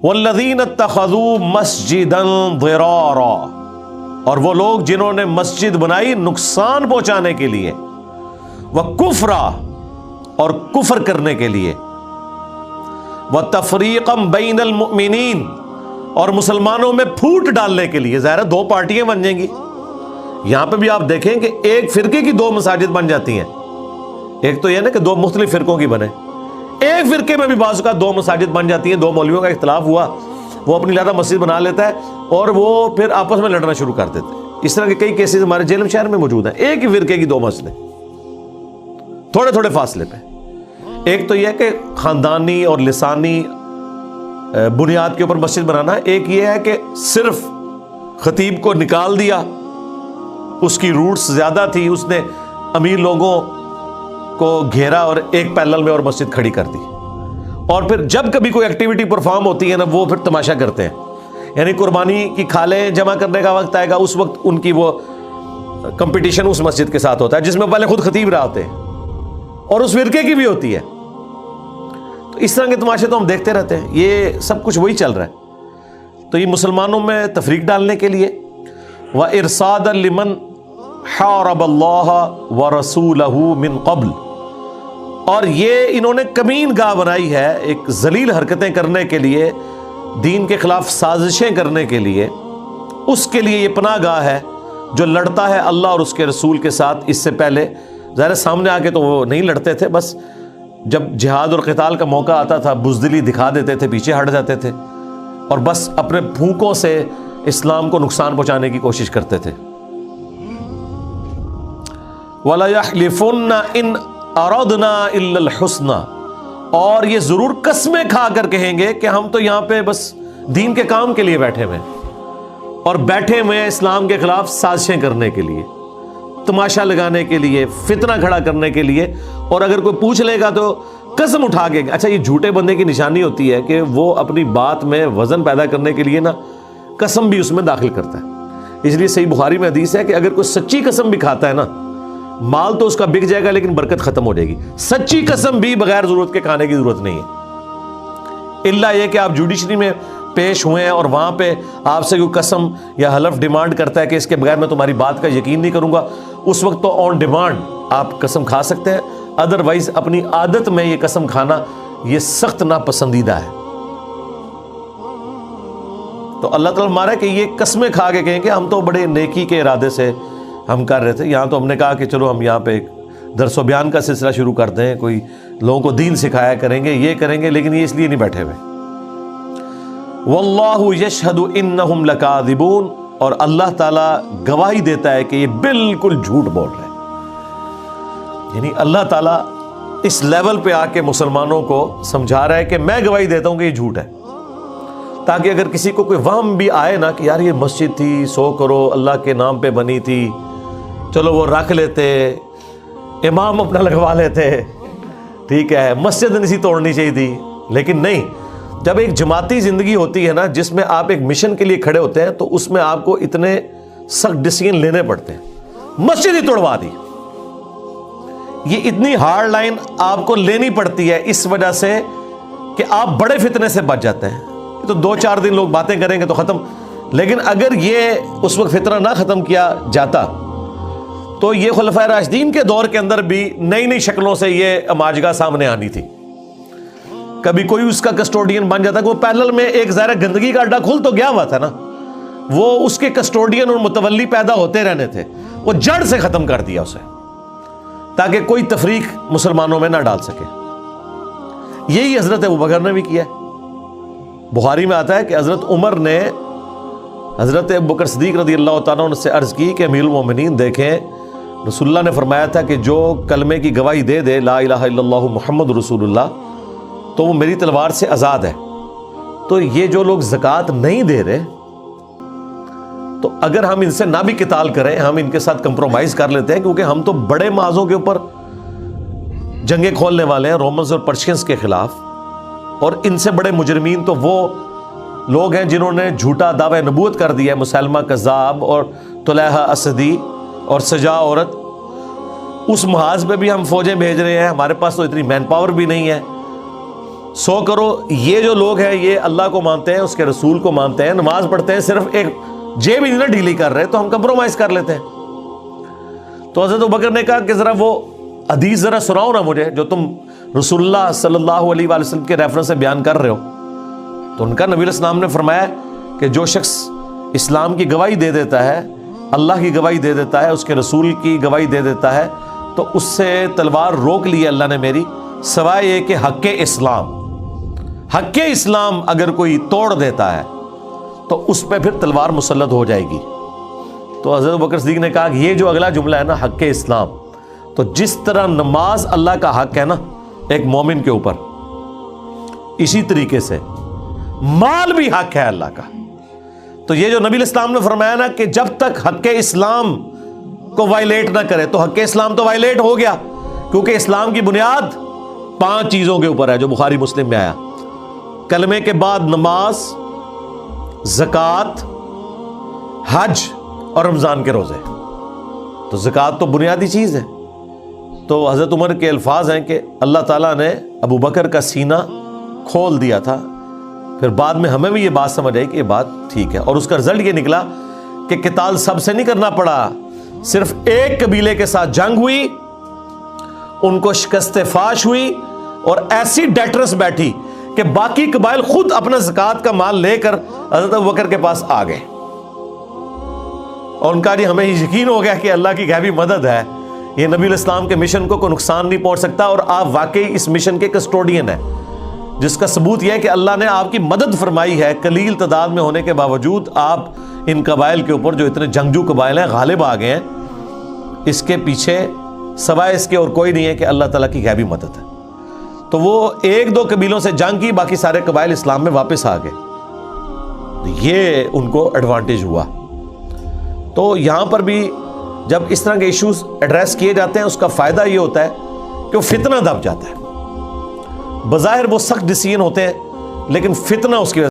والذین اتخذوا مسجدا ضرارا، اور وہ لوگ جنہوں نے مسجد بنائی نقصان پہنچانے کے لیے، وکفرا، اور کفر کرنے کے لیے، وتفریقا بین المؤمنین، اور مسلمانوں میں پھوٹ ڈالنے کے لیے۔ ظاہر ہے دو پارٹیاں بن جائیں گی۔ یہاں پہ بھی آپ دیکھیں کہ ایک فرقے کی دو مساجد بن جاتی ہیں، ایک تو یہ نا کہ دو مختلف فرقوں کی بنے، ایک فرقے میں بھی بعض اوقات دو مساجد بن جاتی ہیں، دو مولویوں کا اختلاف ہوا، وہ اپنی علیحدہ مسجد بنا لیتا ہے اور وہ پھر آپس میں لڑنا شروع کر دیتے ہیں۔ اس طرح کے کئی کیسز ہمارے جہلم شہر میں موجود ہیں، ایک ہی فرقے کی دو مسجدیں تھوڑے تھوڑے فاصلے پہ۔ ایک تو یہ کہ خاندانی اور لسانی بنیاد کے اوپر مسجد بنانا، ایک یہ ہے کہ صرف خطیب کو نکال دیا، اس کی روٹس زیادہ تھی، اس نے امیر لوگوں کو گھیرا اور ایک پیرلل میں اور مسجد کھڑی کر دی، اور پھر جب کبھی کوئی ایکٹیویٹی پرفارم ہوتی ہے نا وہ پھر تماشا کرتے ہیں، یعنی قربانی کی کھالیں جمع کرنے کا وقت آئے گا، اس وقت ان کی وہ کمپٹیشن اس مسجد کے ساتھ ہوتا ہے جس میں پہلے خود خطیب رہا ہوتے ہیں اور اس فرقے کی بھی ہوتی ہے۔ تو اس طرح کے تماشے تو ہم دیکھتے رہتے ہیں، یہ سب کچھ وہی چل رہا ہے۔ تو یہ مسلمانوں میں تفریق ڈالنے کے لیے، وَإِرْصَادًا لِمَنْ حَارَبَ اللَّهَ وَرَسُولَهُ مِنْ قَبْلِ، اور یہ انہوں نے کمین گاہ بنائی ہے ایک ذلیل حرکتیں کرنے کے لیے، دین کے خلاف سازشیں کرنے کے لیے، اس کے لیے یہ پناہ گاہ ہے جو لڑتا ہے اللہ اور اس کے رسول کے ساتھ۔ اس سے پہلے ظاہر سامنے آ کے تو وہ نہیں لڑتے تھے، بس جب جہاد اور قتال کا موقع آتا تھا بزدلی دکھا دیتے تھے، پیچھے ہٹ جاتے تھے اور بس اپنے پھونکوں سے اسلام کو نقصان پہنچانے کی کوشش کرتے تھے۔ وَلَا يَحْلِفُنَّ إِنْ أَرَدْنَا إِلَّا الْحُسْنَى، اور یہ ضرور قسمیں کھا کر کہیں گے کہ ہم تو یہاں پہ بس دین کے کام کے لیے بیٹھے ہوئے ہیں، اور بیٹھے ہوئے ہیں اسلام کے خلاف سازشیں کرنے کے لیے، تماشا لگانے کے لیے، فتنہ کھڑا کرنے کے لیے۔ اور اگر کوئی پوچھ لے گا تو قسم اٹھا کے، اچھا یہ جھوٹے بندے کی نشانی ہوتی ہے کہ وہ اپنی بات میں وزن پیدا کرنے کے لیے نا قسم بھی اس میں داخل کرتا ہے۔ اس لیے صحیح بخاری میں حدیث ہے کہ اگر کوئی سچی قسم بھی کھاتا ہے نا، مال تو اس کا بک جائے گا لیکن برکت ختم ہو جائے گی۔ سچی قسم بھی بغیر ضرورت کے کھانے کی ضرورت نہیں ہے، الا یہ کہ آپ جوڈیشری میں پیش ہوئے ہیں اور وہاں پہ آپ سے کوئی قسم یا حلف ڈیمانڈ کرتا ہے کہ اس کے بغیر میں تمہاری بات کا یقین نہیں کروں گا، اس وقت تو آن ڈیمانڈ آپ قسم کھا سکتے ہیں، ادروائز اپنی عادت میں یہ قسم کھانا یہ سخت ناپسندیدہ ہے۔ تو اللہ تعالیٰ ہمارا کہ یہ قسمیں کھا کے کہیں کہ ہم تو بڑے نیکی کے ارادے سے ہم کر رہے تھے، یہاں تو ہم نے کہا کہ چلو ہم یہاں پہ ایک درس و بیان کا سلسلہ شروع کر دیں، کوئی لوگوں کو دین سکھایا کریں گے، یہ کریں گے، لیکن یہ اس لیے نہیں بیٹھے ہوئے۔ واللہ یشہد انہم لکاذبون، اور اللہ تعالیٰ گواہی دیتا ہے کہ یہ بالکل جھوٹ بول رہے ہیں۔ یعنی اللہ تعالیٰ اس لیول پہ آ کے مسلمانوں کو سمجھا رہا ہے کہ میں گواہی دیتا ہوں کہ یہ جھوٹ ہے، تاکہ اگر کسی کو کوئی وہم بھی آئے نا کہ یار یہ مسجد تھی 100 کرو اللہ کے نام پہ بنی تھی، چلو وہ رکھ لیتے، امام اپنا لگوا لیتے، ٹھیک ہے، مسجد نہیں سی توڑنی چاہیے تھی، لیکن نہیں، جب ایک جماعتی زندگی ہوتی ہے نا جس میں آپ ایک مشن کے لیے کھڑے ہوتے ہیں تو اس میں آپ کو اتنے سخت ڈیسیژن لینے پڑتے ہیں۔ مسجد ہی توڑوا دی، یہ اتنی ہارڈ لائن آپ کو لینی پڑتی ہے اس وجہ سے کہ آپ بڑے فتنے سے بچ جاتے ہیں۔ تو 2-4 دن لوگ باتیں کریں گے تو ختم، لیکن اگر یہ اس وقت فتنہ نہ ختم کیا جاتا تو یہ خلفائے راشدین کے دور کے اندر بھی نئی نئی شکلوں سے یہ اماجگاہ سامنے آنی تھی۔ کبھی کوئی اس کا کسٹوڈین بن جاتا کہ وہ پیرلل میں ایک ظاہر گندگی کا اڈا کھل تو گیا ہوا تھا نا، وہ اس کے کسٹوڈین اور متولی پیدا ہوتے رہنے تھے، وہ جڑ سے ختم کر دیا اسے تاکہ کوئی تفریق مسلمانوں میں نہ ڈال سکے۔ یہی حضرت ابوبکر نے بھی کیا ہے۔ بخاری میں آتا ہے کہ حضرت عمر نے حضرت ابوبکر صدیق رضی اللہ تعالیٰ عنہ سے عرض کی کہ امیر المومنین دیکھیں، رسول اللہ نے فرمایا تھا کہ جو کلمے کی گواہی دے دے لا الہ الا اللہ محمد رسول اللہ تو وہ میری تلوار سے آزاد ہے۔ تو یہ جو لوگ زکوٰۃ نہیں دے رہے، تو اگر ہم ان سے نہ بھی قتال کریں، ہم ان کے ساتھ کمپرومائز کر لیتے ہیں، کیونکہ ہم تو بڑے معاذوں کے اوپر جنگیں کھولنے والے ہیں رومنز اور پرشینز کے خلاف، اور ان سے بڑے مجرمین تو وہ لوگ ہیں جنہوں نے جھوٹا دعوی نبوت کر دیا ہے، مسلمہ کذاب اور طلحہ اسدی اور سجا عورت۔ اس محاذ پہ بھی ہم فوجیں بھیج رہے ہیں، ہمارے پاس تو اتنی مین پاور بھی نہیں ہے، 100 کرو یہ جو لوگ ہیں یہ اللہ کو مانتے ہیں، اس کے رسول کو مانتے ہیں، نماز پڑھتے ہیں، صرف ایک جیب ہی نہ ڈھیلی کر رہے، تو ہم کمپرومائز کر لیتے ہیں۔ تو حضرت ابوبکر نے کہا کہ ذرا وہ حدیث ذرا سناؤ نا مجھے جو تم رسول اللہ صلی اللہ علیہ وآلہ وسلم کے ریفرنس سے بیان کر رہے ہو۔ تو ان کا نبی علیہ السلام نے فرمایا کہ جو شخص اسلام کی گواہی دے دیتا ہے، اللہ کی گواہی دے دیتا ہے، اس کے رسول کی گواہی دے دیتا ہے، تو اس سے تلوار روک لی ہے اللہ نے میری، سوائے یہ کہ حق اسلام اگر کوئی توڑ دیتا ہے تو اس پہ پھر تلوار مسلط ہو جائے گی۔ تو حضرت ابوبکر صدیق نے کہا کہ یہ جو اگلا جملہ ہے نا، حق اسلام، تو جس طرح نماز اللہ کا حق ہے نا ایک مومن کے اوپر، اسی طریقے سے مال بھی حق ہے اللہ کا۔ تو یہ جو نبی الاسلام نے فرمایا نا کہ جب تک حق اسلام کو وائلیٹ نہ کرے، تو حق اسلام تو وائلیٹ ہو گیا، کیونکہ اسلام کی بنیاد 5 چیزوں کے اوپر ہے جو بخاری مسلم میں آیا: کلمے کے بعد نماز، زکوٰۃ، حج اور رمضان کے روزے۔ تو زکوٰۃ تو بنیادی چیز ہے۔ تو حضرت عمر کے الفاظ ہیں کہ اللہ تعالیٰ نے ابو بکر کا سینہ کھول دیا تھا، پھر بعد میں ہمیں بھی یہ بات سمجھ آئی کہ یہ بات ٹھیک ہے، اور اس کا رزلٹ یہ نکلا کہ قتال سب سے نہیں کرنا پڑا، صرف ایک قبیلے کے ساتھ جنگ ہوئی، ان کو شکست فاش ہوئی، اور ایسی ڈیٹرس بیٹھی کہ باقی قبائل خود اپنا زکوٰۃ کا مال لے کر حضرت ابوبکر کے پاس آ گئے، اور ان کا جی ہمیں یقین ہو گیا کہ اللہ کی غیبی مدد ہے، یہ نبی الاسلام کے مشن کو کوئی نقصان نہیں پہنچ سکتا، اور آپ واقعی اس مشن کے کسٹوڈین ہیں، جس کا ثبوت یہ ہے کہ اللہ نے آپ کی مدد فرمائی ہے، قلیل تعداد میں ہونے کے باوجود آپ ان قبائل کے اوپر جو اتنے جنگجو قبائل ہیں غالب آ گئے ہیں۔ اس کے پیچھے سوائے اس کے اور کوئی نہیں ہے کہ اللہ تعالیٰ کی غیبی مدد ہے۔ تو وہ 1-2 قبیلوں سے جنگ کی، باقی سارے قبائل اسلام میں واپس آ گئے، یہ ان کو ایڈوانٹیج ہوا۔ تو یہاں پر بھی جب اس طرح کے ایشوز ایڈریس کیے جاتے ہیں، اس کا فائدہ یہ ہوتا ہے کہ وہ فتنہ دب جاتا ہے۔ بظاہر وہ سخت ڈیسیژن ہوتے ہیں، لیکن فتنہ اس کی وجہ